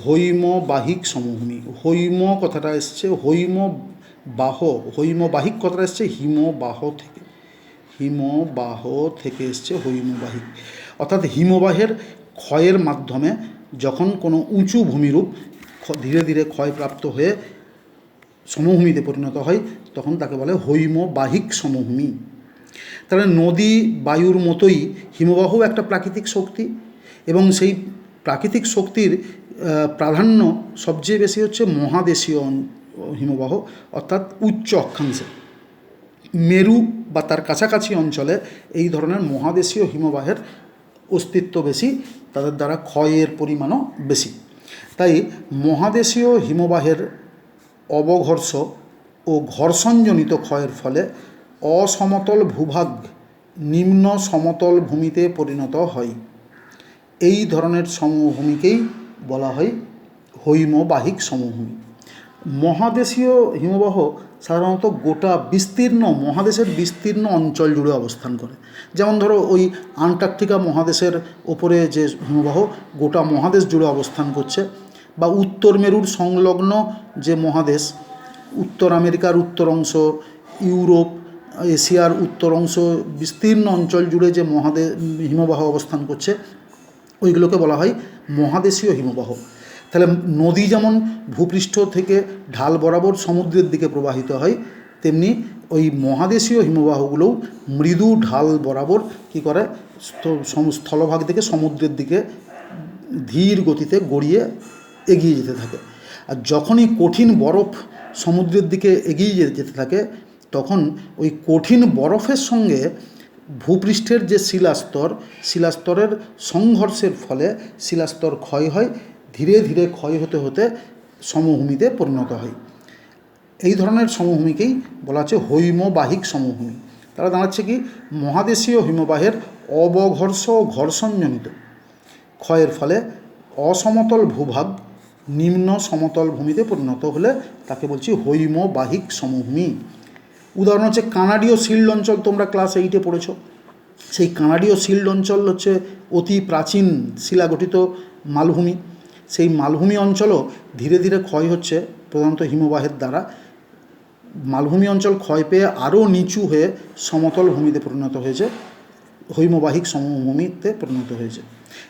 হৈমবাহিক সমভূমি। হৈম কথাটা এসছে হৈমবাহিক কথাটা এসছে হিমবাহ থেকে এসছে হৈমবাহিক। অর্থাৎ হিমবাহের ক্ষয়ের মাধ্যমে যখন কোনো উঁচু ভূমিরূপ ধীরে ধীরে ক্ষয়প্রাপ্ত হয়ে সমভূমিতে পরিণত হয় তখন তাকে বলে হৈমবাহিক সমভূমি। তাহলে নদী বায়ুর মতোই হিমবাহও একটা প্রাকৃতিক শক্তি, এবং সেই প্রাকৃতিক শক্তির প্রাধান্য সবচেয়ে বেশি হচ্ছে মহাদেশীয় হিমবাহ, অর্থাৎ উচ্চ অক্ষাংশে। মেরু বা তার কাছাকাছি অঞ্চলে এই ধরনের মহাদেশীয় হিমবাহের অস্তিত্ব বেশি, তাদের দ্বারা ক্ষয়ের পরিমাণও বেশি। তাই মহাদেশীয় হিমবাহের অবঘর্ষ ও ঘর্ষণজনিত ক্ষয়ের ফলে অসমতল ভূভাগ নিম্ন সমতল ভূমিতে পরিণত হয়। এই ধরনের সমভূমিকেই বলা হয় হৈমবাহিক সমভূমি। মহাদেশীয় হিমবাহ সাধারণত গোটা মহাদেশের বিস্তীর্ণ অঞ্চল জুড়ে অবস্থান করে। যেমন ধরো ওই আন্টার্কটিকা মহাদেশের ওপরে যে হিমবাহ গোটা মহাদেশ জুড়ে অবস্থান করছে, বা উত্তর মেরুর সংলগ্ন যে মহাদেশ, উত্তর আমেরিকার উত্তর অংশ, ইউরোপ, এশিয়ার উত্তর অংশ, বিস্তীর্ণ অঞ্চল জুড়ে যে হিমবাহ অবস্থান করছে ওইগুলোকে বলা হয় মহাদেশীয় হিমবাহ। তাহলে নদী যেমন ভূপৃষ্ঠ থেকে ঢাল বরাবর সমুদ্রের দিকে প্রবাহিত হয়, তেমনি ওই মহাদেশীয় হিমবাহগুলোও মৃদু ঢাল বরাবর কী করে স্থলভাগ থেকে সমুদ্রের দিকে ধীর গতিতে গড়িয়ে এগিয়ে যেতে থাকে। আর যখনই কঠিন বরফ সমুদ্রের দিকে এগিয়ে যেতে থাকে তখন ওই কঠিন বরফের সঙ্গে ভূপৃষ্ঠের যে শিলাস্তরের সংঘর্ষের ফলে শিলাস্তর ক্ষয় হয়, ধীরে ধীরে ক্ষয় হতে হতে সমভূমিতে পরিণত হয়। এই ধরনের সমভূমিকেই বলা হচ্ছে হৈমবাহিক সমভূমি। তারা দাঁড়াচ্ছে কি মহাদেশীয় হিমবাহের অবঘর্ষ ও ঘর্ষণজনিত ক্ষয়ের ফলে অসমতল ভূভাগ নিম্ন সমতল ভূমিতে পরিণত হলে তাকে বলছি হৈমবাহিক সমভূমি। উদাহরণ হচ্ছে কানাডীয় শিল্ড অঞ্চল, তোমরা ক্লাস 8-এ পড়েছ। সেই কানাডীয় শিল্ড অঞ্চল হচ্ছে অতি প্রাচীন শিলাগঠিত মালভূমি। সেই মালভূমি অঞ্চলও ধীরে ধীরে ক্ষয় হচ্ছে প্রধানত হিমবাহের দ্বারা। মালভূমি অঞ্চল ক্ষয় পেয়ে আরও নিচু হয়ে সমতল ভূমিতে পরিণত হয়েছে, হৈমবাহিক সমভূমিতে পরিণত হয়েছে।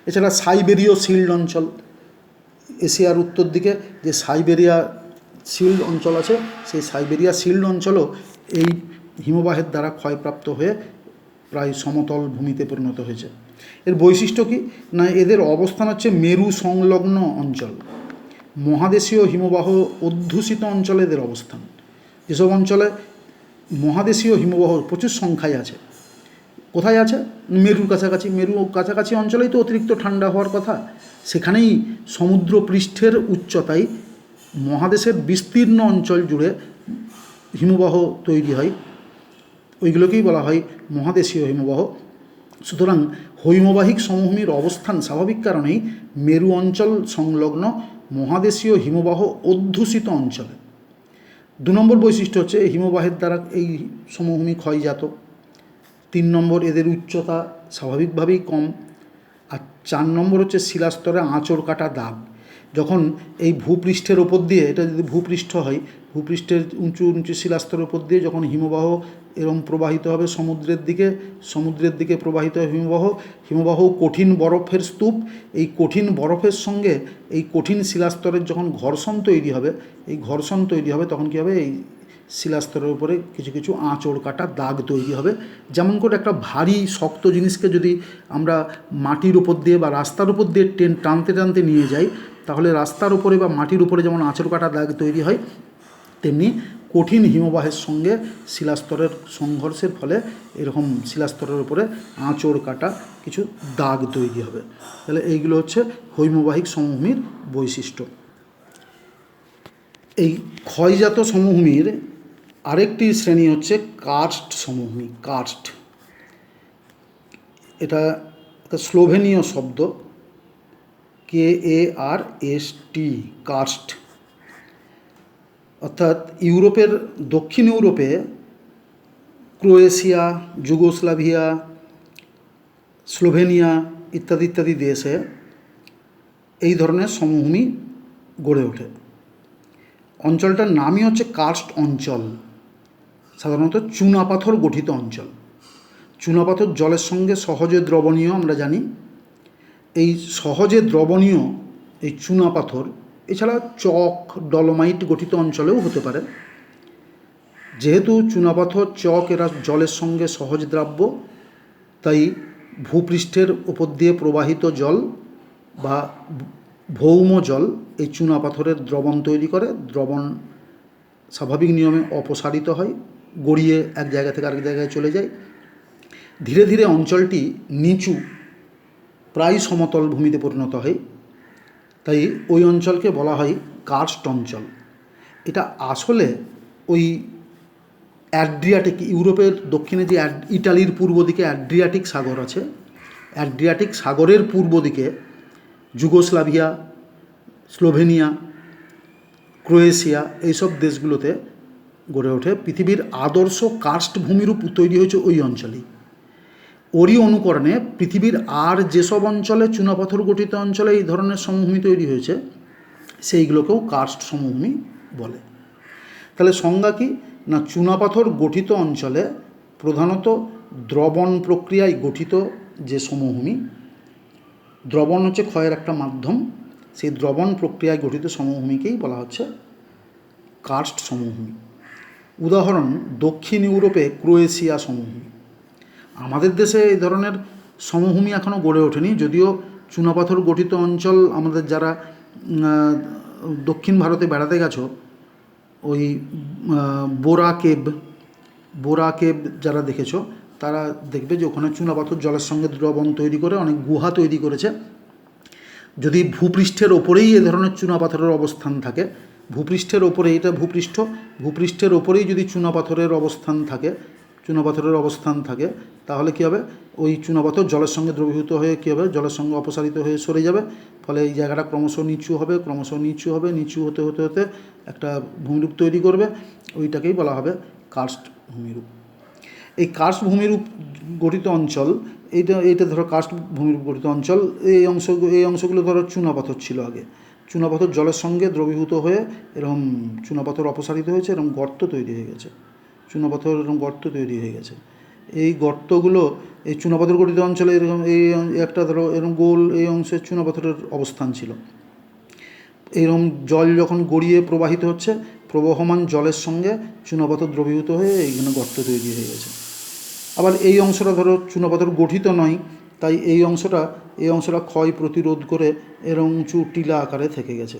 এছাড়া সাইবেরীয় শিল্ড অঞ্চল, এশিয়ার উত্তর দিকে যে সাইবেরিয়া শিল্ড অঞ্চল আছে, সেই সাইবেরিয়া শিল্ড অঞ্চলও এই হিমবাহের দ্বারা ক্ষয়প্রাপ্ত হয়ে প্রায় সমতল ভূমিতে পরিণত হয়েছে। এর বৈশিষ্ট্য কী না, এদের অবস্থান হচ্ছে মেরু সংলগ্ন অঞ্চল। মহাদেশীয় হিমবাহ অধ্যুষিত অঞ্চলে এদের অবস্থান। যেসব অঞ্চলে মহাদেশীয় হিমবাহ প্রচুর সংখ্যায় আছে, কোথায় আছে? মেরুর কাছাকাছি অঞ্চলেই তো অতিরিক্ত ঠান্ডা হওয়ার কথা। সেখানেই সমুদ্র পৃষ্ঠের উচ্চতায় মহাদেশের বিস্তীর্ণ অঞ্চল জুড়ে হিমবাহ তৈরি হয়, ওইগুলোকেই বলা হয় মহাদেশীয় হিমবাহ। সুতরাং হৈমবাহিক সমভূমির অবস্থান স্বাভাবিক কারণেই মেরু অঞ্চল সংলগ্ন মহাদেশীয় হিমবাহ অধ্যুষিত অঞ্চলে। দু নম্বর বৈশিষ্ট্য হচ্ছে হিমবাহের দ্বারা এই সমভূমি ক্ষয়জাত। 3 নম্বর এদের উচ্চতা স্বাভাবিকভাবেই কম। আর 4 নম্বর হচ্ছে শিলাস্তরে আঁচড় কাটা দাগ। যখন এই ভূপৃষ্ঠের ওপর দিয়ে, এটা যদি ভূপৃষ্ঠ হয়, ভূপৃষ্ঠের উঁচু উঁচু শিলাস্তরের ওপর দিয়ে যখন হিমবাহ এরম প্রবাহিত হবে সমুদ্রের দিকে প্রবাহিত হবে হিমবাহ কঠিন বরফের স্তূপ। এই কঠিন বরফের সঙ্গে এই কঠিন শিলাস্তরের যখন ঘর্ষণ তৈরি হবে, তখন কী হবে, এই শিলাস্তরের উপরে কিছু কিছু আঁচড় কাটা দাগ তৈরি হবে। যেমন করে একটা ভারী শক্ত জিনিসকে যদি আমরা মাটির উপর দিয়ে বা রাস্তার উপর দিয়ে টানতে টানতে নিয়ে যাই, তাহলে রাস্তার উপরে বা মাটির উপরে যেমন আঁচড় কাটা দাগ তৈরি হয়, তেমনি কঠিন হিমবাহের সঙ্গে শিলাস্তরের সংঘর্ষের ফলে এরকম শিলাস্তরের উপরে আঁচড় কাটা কিছু দাগ তৈরি হবে। তাহলে এইগুলো হচ্ছে হৈমবাহিক সমভূমির বৈশিষ্ট্য। এই ক্ষয়জাত সমভূমির আরেকটি শ্রেণী হচ্ছে কার্স্ট সমভূমি। কার্স্ট, এটা একটা স্লোভেনীয় শব্দ, KARST, কার্স্ট। অর্থাৎ ইউরোপের, দক্ষিণ ইউরোপে ক্রোয়েশিয়া, যুগোস্লাভিয়া, স্লোভেনিয়া ইত্যাদি ইত্যাদি দেশে এই ধরনের সমভূমি গড়ে ওঠে। অঞ্চলটার নামই হচ্ছে কার্স্ট অঞ্চল, সাধারণত চুনাপাথর গঠিত অঞ্চল। চুনাপাথর জলের সঙ্গে সহজে দ্রবণীয়, আমরা জানি। এই সহজে দ্রবণীয় এই চুনাপাথর এছাড়া চক, ডলোমাইট গঠিত অঞ্চলেও হতে পারে। যেহেতু চুনাপাথর, চক এরা জলের সঙ্গে সহজ দ্রাব্য, তাই ভূপৃষ্ঠের উপর দিয়ে প্রবাহিত জল বা ভৌম জল এই চুনাপাথরের দ্রবণ তৈরি করে। দ্রবণ স্বাভাবিক নিয়মে অপসারিত হয়, গড়িয়ে এক জায়গা থেকে আরেক জায়গায় চলে যায়। ধীরে ধীরে অঞ্চলটি নিচু, প্রায় সমতল ভূমিতে পরিণত হয়, তাই ওই অঞ্চলকে বলা হয় কার্স্ট অঞ্চল। এটা আসলে ওই অ্যাড্রিয়াটিক, ইউরোপের দক্ষিণে যে ইটালির পূর্ব দিকে অ্যাড্রিয়াটিক সাগর আছে, অ্যাড্রিয়াটিক সাগরের পূর্ব দিকে যুগোস্লাভিয়া, স্লোভেনিয়া, ক্রোয়েশিয়া এইসব দেশগুলোতে গড়ে ওঠে। পৃথিবীর আদর্শ কার্স্ট ভূমিরূপ তৈরি হয়েছে ওই অঞ্চলেই। ওরই অনুকরণে পৃথিবীর আর যেসব অঞ্চলে চুনাপাথর গঠিত অঞ্চলে এই ধরনের সমভূমি তৈরি হয়েছে, সেইগুলোকেও কার্স্ট সমভূমি বলে। তাহলে সংজ্ঞা কী না, চুনাপাথর গঠিত অঞ্চলে প্রধানত দ্রবণ প্রক্রিয়ায় গঠিত যে সমভূমি, দ্রবণ হচ্ছে ক্ষয়ের একটা মাধ্যম, সেই দ্রবণ প্রক্রিয়ায় গঠিত সমভূমিকেই বলা হচ্ছে কার্স্ট সমভূমি। উদাহরণ, দক্ষিণ ইউরোপে ক্রোয়েশিয়া সমভূমি। আমাদের দেশে এই ধরনের সমভূমি এখনও গড়ে ওঠেনি, যদিও চুনাপাথর গঠিত অঞ্চল, আমাদের যারা দক্ষিণ ভারতে বেড়াতে গেছো, ওই বোরা কেব যারা দেখেছো, তারা দেখবে যে ওখানে চুনাপাথর জলের সঙ্গে দ্রবণ তৈরি করে অনেক গুহা তৈরি করেছে। যদি ভূপৃষ্ঠের ওপরেই এ ধরনের চুনাপাথরের অবস্থান থাকে, ভূপৃষ্ঠের ওপরে, এটা ভূপৃষ্ঠের ওপরেই যদি চুনাপাথরের অবস্থান থাকে, তাহলে কী হবে, ওই চুনাপাথর জলের সঙ্গে দ্রবীভূত হয়ে কী হবে, জলের সঙ্গে অপসারিত হয়ে সরে যাবে। ফলে এই জায়গাটা ক্রমশ নিচু হবে, নিচু হতে হতে হতে একটা ভূমিরূপ তৈরি করবে। ওইটাকেই বলা হবে কার্স্ট ভূমিরূপ। এই কার্স্ট ভূমিরূপ গঠিত অঞ্চল, এইটা ধরো কার্স্ট ভূমিরূপ গঠিত অঞ্চল। এই অংশগুলো ধরো চুনাপাথর ছিল আগে। চুনাপাথর জলের সঙ্গে দ্রবীভূত হয়ে এরকম চুনাপাথর অপসারিত হয়েছে, এরকম গর্ত তৈরি হয়ে গেছে। এই গর্তগুলো, এই চুনাপাথর গঠিত অঞ্চলে এরকম এই একটা ধরো এরকম গোল এই অংশে চুনাপাথরের অবস্থান ছিল। এরকম জল যখন গড়িয়ে প্রবাহিত হচ্ছে, প্রবহমান জলের সঙ্গে চুনাপাথর দ্রবীভূত হয়ে এইখানে গর্ত তৈরি হয়ে গেছে। আবার এই অংশটা ধরো চুনাপাথর গঠিত নয়, তাই এই অংশটা ক্ষয় প্রতিরোধ করে এরকম উঁচু টিলা আকারে থেকে গেছে।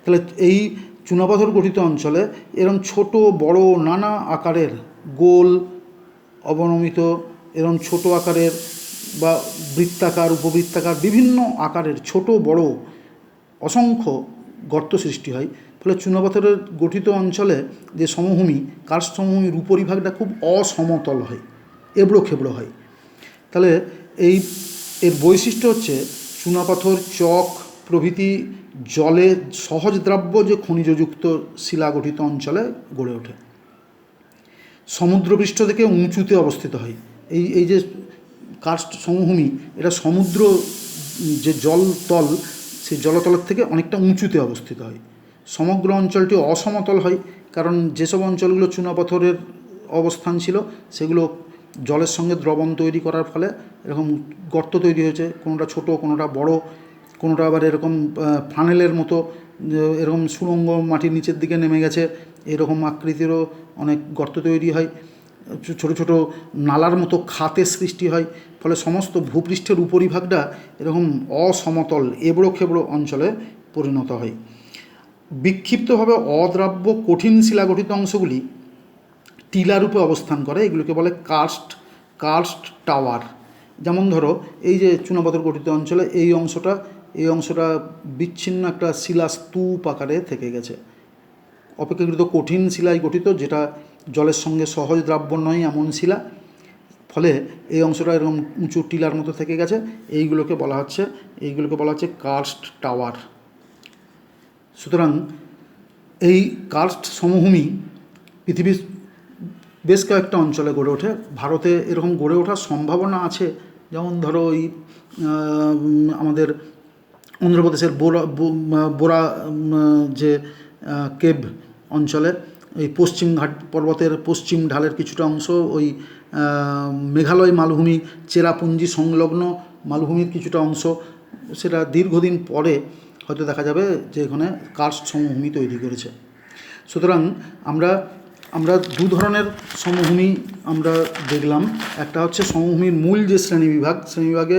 তাহলে এই চুনাপাথর গঠিত অঞ্চলে এরকম ছোট বড় নানা আকারের, গোল, অবনমিত, এরকম ছোট আকারের বা বৃত্তাকার, উপবৃত্তাকার বিভিন্ন আকারের ছোট বড় অসংখ্য গর্ত সৃষ্টি হয়। ফলে চুনাপাথরের গঠিত অঞ্চলে যে সমভূমি, কার্স্ট সমভূমির উপরিভাগটা খুব অসমতল হয়, এবড়ো খেবড়ো হয়। তাহলে এর বৈশিষ্ট্য হচ্ছে চুনাপাথর, চক প্রভৃতি জলে সহজদ্রাব্য যে খনিজযুক্ত শিলাগঠিত অঞ্চলে গড়ে ওঠে। সমুদ্রপৃষ্ঠ থেকে উঁচুতে অবস্থিত হয়। এই যে কার্স্ট সমভূমি, এটা সমুদ্র যে জলতল, সেই জলতলের থেকে অনেকটা উঁচুতে অবস্থিত হয়। সমগ্র অঞ্চলটি অসমতল হয়, কারণ যেসব অঞ্চলগুলো চুনাপাথরের অবস্থান ছিল সেগুলো জলের সঙ্গে দ্রবণ তৈরি করার ফলে এরকম গর্ত তৈরি হয়েছে, কোনোটা ছোট, কোনোটা বড়, কোনোটা আবার এরকম ফানেলের মতো এরকম সুড়ঙ্গ মাটির নিচের দিকে নেমে গেছে, এরকম আকৃতিরও অনেক গর্ত তৈরি হয়। ছোট ছোট নালার মতো খাতের সৃষ্টি হয়, ফলে সমস্ত ভূপৃষ্ঠের উপরিভাগটা এরকম অসমতল এবড়ো খেবড়ো অঞ্চলে পরিণত হয়। বিক্ষিপ্তভাবে অদ্রাব্য কঠিন শিলাগঠিত অংশগুলি টিলারূপে অবস্থান করে, এগুলোকে বলে কার্স্ট টাওয়ার। যেমন ধরো এই যে চুনাপাথর গঠিত অঞ্চলে এই অংশটা বিচ্ছিন্ন একটা শিলাস্তূপ আকারে থেকে গেছে, অপেক্ষাকৃত কঠিন শিলায় গঠিত, যেটা জলের সঙ্গে সহজ দ্রাব্য নয় এমন শিলা, ফলে এই অংশটা এরকম উঁচু টিলার মতো থেকে গেছে। এইগুলোকে বলা হচ্ছে কার্স্ট টাওয়ার। সুতরাং এই কার্স্ট সমভূমি পৃথিবীর বেশ কয়েকটা অঞ্চলে গড়ে ওঠে। ভারতে এরকম গড়ে ওঠার সম্ভাবনা আছে, যেমন ধরো এই আমাদের অন্ধ্রপ্রদেশের বোরা যে কেভ অঞ্চলে, এই পশ্চিম ঘাট পর্বতের পশ্চিম ঢালের কিছুটা অংশ, ওই মেঘালয় মালভূমি চেরাপুঞ্জি সংলগ্ন মালভূমির কিছুটা অংশ, সেটা দীর্ঘদিন পরে হয়তো দেখা যাবে যে এখানে কার্স্ট সমভূমি তৈরি করেছে। সুতরাং আমরা দু ধরনের সমভূমি আমরা দেখলাম। একটা হচ্ছে সমভূমির মূল যে শ্রেণীবিভাগে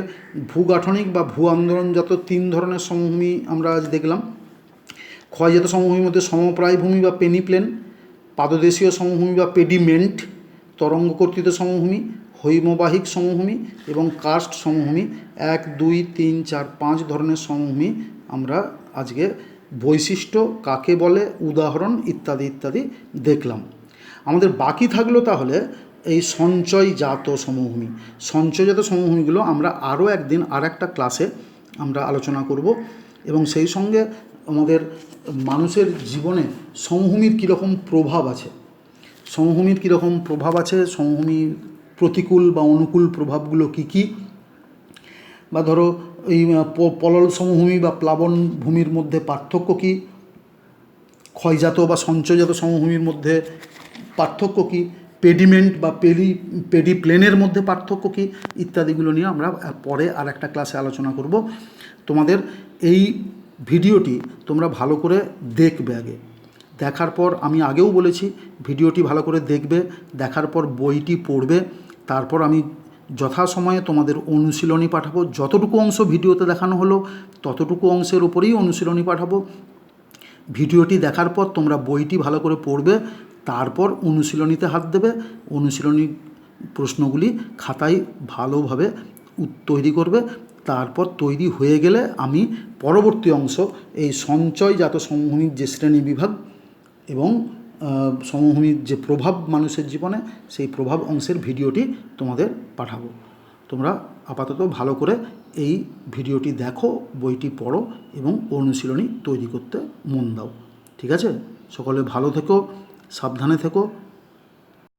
ভূগাঠনিক বা ভূ আন্দোলনজাত 3 ধরনের সমভূমি আমরা আজ দেখলাম। ক্ষয়জাত সমভূমির মধ্যে সমপ্রায় ভূমি বা পেনিপ্লেন, পাদদেশীয় সমভূমি বা পেডিমেন্ট, তরঙ্গকর্তিত সমভূমি, হৈমবাহিক সমভূমি এবং কার্স্ট সমভূমি, 1, 2, 3, 4, 5 ধরনের সমভূমি আমরা আজকে বৈশিষ্ট্য, কাকে বলে, উদাহরণ ইত্যাদি ইত্যাদি দেখলাম। আমাদের বাকি থাকলো তাহলে এই সঞ্চয়জাত সমভূমি। সঞ্চয়জাত সমভূমিগুলো আমরা আরও একদিন আর একটা ক্লাসে আমরা আলোচনা করব, এবং সেই সঙ্গে আমাদের মানুষের জীবনে সমভূমির কীরকম প্রভাব আছে, সমভূমির প্রতিকূল বা অনুকূল প্রভাবগুলো কী, বা ধরো এই পলল সমভূমি বা প্লাবন ভূমির মধ্যে পার্থক্য কী, ক্ষয়জাত বা সঞ্চয়জাত সমভূমির মধ্যে পার্থক্য কী, পেডিমেন্ট বা পেডিপ্লেনের মধ্যে পার্থক্য কী, ইত্যাদিগুলো নিয়ে আমরা পরে আর একটা ক্লাসে আলোচনা করব। তোমাদের এই ভিডিওটি তোমরা ভালো করে দেখবে। আগে দেখার পর, আমি আগেও বলেছি, ভিডিওটি ভালো করে দেখবে, দেখার পর বইটি পড়বে, তারপর আমি যথাসময়ে তোমাদের অনুশীলনী পাঠাবো। যতটুকু অংশ ভিডিওতে দেখানো হলো ততটুকু অংশের উপরেই অনুশীলনী পাঠাবো। ভিডিওটি দেখার পর তোমরা বইটি ভালো করে পড়বে, তারপর অনুশীলনীতে হাত দেবে। অনুশীলনী প্রশ্নগুলি খাতায় ভালোভাবে তৈরি করবে। তারপর তৈরি হয়ে গেলে আমি পরবর্তী অংশ, এই সঞ্চয়জাত সমভূমির যে শ্রেণীবিভাগ এবং সমভূমির যে প্রভাব মানুষের জীবনে, সেই প্রভাব অংশের ভিডিওটি তোমাদের পাঠাবো। তোমরা আপাতত ভালো করে এই ভিডিওটি দেখো, বইটি পড়ো এবং অনুশীলনী তৈরি করতে মন দাও। ঠিক আছে? সকলে ভালো থেকো, সাবধানে থেকো।